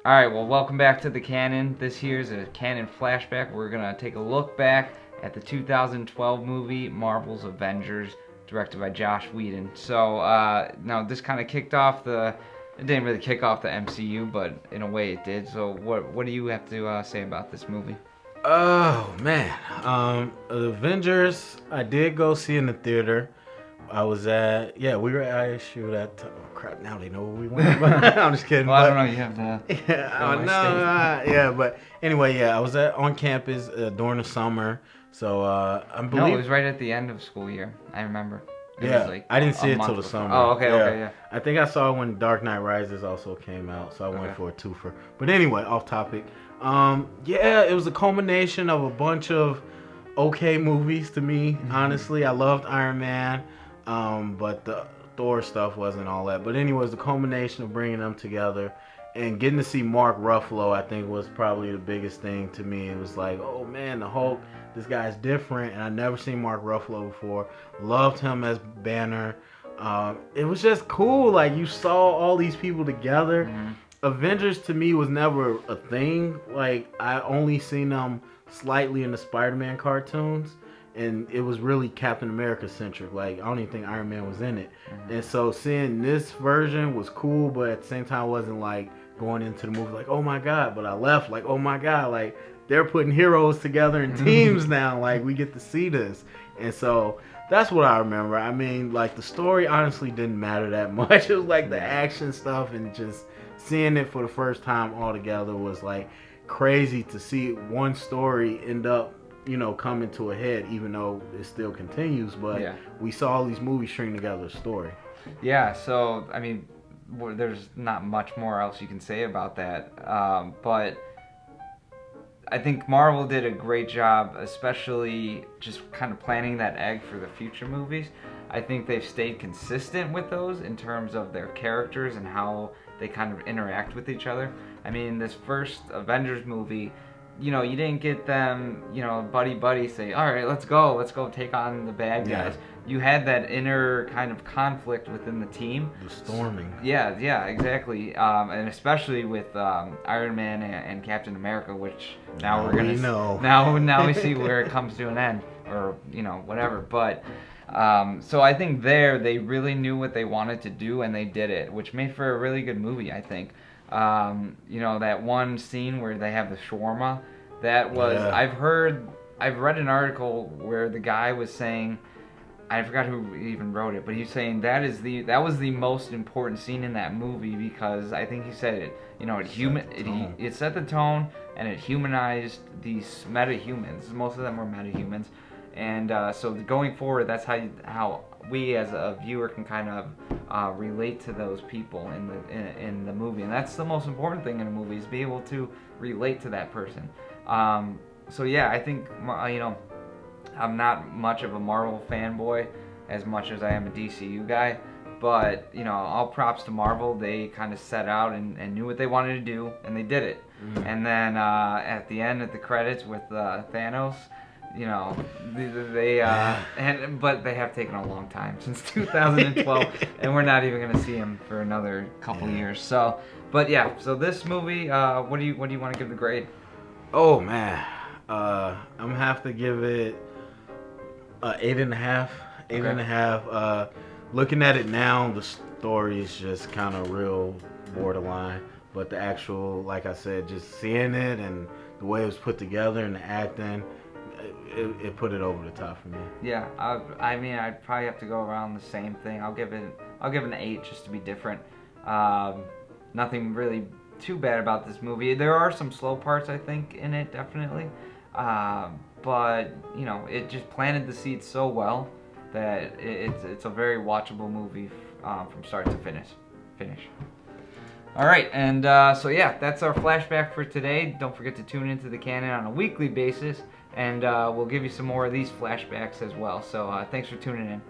Alright, well, welcome back to the Canon. This here's a Canon flashback. We're going to take a look back at the 2012 movie, Marvel's Avengers, directed by Joss Whedon. So, now this kind of kicked off it didn't really kick off the MCU, but in a way it did. So, what do you have to say about this movie? Oh, man. Avengers, I did go see in the theater. We were at shoot at, oh crap, now they know where we went. I'm just kidding. Well, I don't know, you have the... But anyway, I was on campus during the summer. So, I believe... No, it was right at the end of school year, I remember. It was like I didn't see it till the summer. Oh, okay. I think I saw it when Dark Knight Rises also came out, so I went for a twofer. But anyway, off topic. It was a culmination of a bunch of okay movies to me, honestly. I loved Iron Man. But the Thor stuff wasn't all that. But anyways, the culmination of bringing them together and getting to see Mark Ruffalo, I think, was probably the biggest thing to me. It was like, oh man, the Hulk, this guy's different, and I never seen Mark Ruffalo before. Loved him as Banner. It was just cool. Like, you saw all these people together. Avengers to me was never a thing. Like, I only seen them slightly in the Spider-Man cartoons. And it was really Captain America centric. Like, I don't even think Iron Man was in it. And so seeing this version was cool, but at the same time, I wasn't like going into the movie like, oh my God. But I left like, oh my God. Like, they're putting heroes together in teams now. Like, we get to see this. And so that's what I remember. I mean, like, the story honestly didn't matter that much. It was like the action stuff, and just seeing it for the first time all together was like crazy to see one story end up, coming to a head, even though it still continues. But we saw all these movies string together a story. Yeah, so, I mean, there's not much more else you can say about that. But I think Marvel did a great job, especially just kind of planting that egg for the future movies. I think they've stayed consistent with those in terms of their characters and how they kind of interact with each other. I mean, this first Avengers movie, you didn't get them, buddy say, all right, let's go take on the bad guys. You had that inner kind of conflict within the team. The storming. Yeah, exactly. And especially with Iron Man and Captain America, which now we're gonna know. Now we see where it comes to an end, or whatever. But so I think they really knew what they wanted to do, and they did it, which made for a really good movie, I think. That one scene where they have the shawarma, that was, I've read an article where the guy was saying, I forgot who even wrote it, but he was saying that was the most important scene in that movie, because I think he said it, it set the tone, and it humanized these meta-humans. Most of them were meta-humans. And so going forward, that's how we as a viewer can kind of relate to those people in the movie, and that's the most important thing in a movie, is be able to relate to that person. So yeah, I think I'm not much of a Marvel fanboy as much as I am a DCU guy, but all props to Marvel. They kind of set out and knew what they wanted to do, and they did it. And then at the end, at the credits with Thanos. But they have taken a long time, since 2012, and we're not even gonna see him for another couple years. So, but yeah, so this movie, what do you want to give the grade? Oh man, I'm gonna have to give it 8.5. 8.5. Looking at it now, the story is just kind of real borderline, but the actual, like I said, just seeing it and the way it was put together and the acting, it put it over the top for me. Yeah, I mean, I'd probably have to go around the same thing. I'll give it an 8 just to be different. Nothing really too bad about this movie. There are some slow parts, I think, in it, definitely. But it just planted the seeds so well that it's a very watchable movie from start to finish. All right, and so yeah, that's our flashback for today. Don't forget to tune into the Canon on a weekly basis, and we'll give you some more of these flashbacks as well. So thanks for tuning in.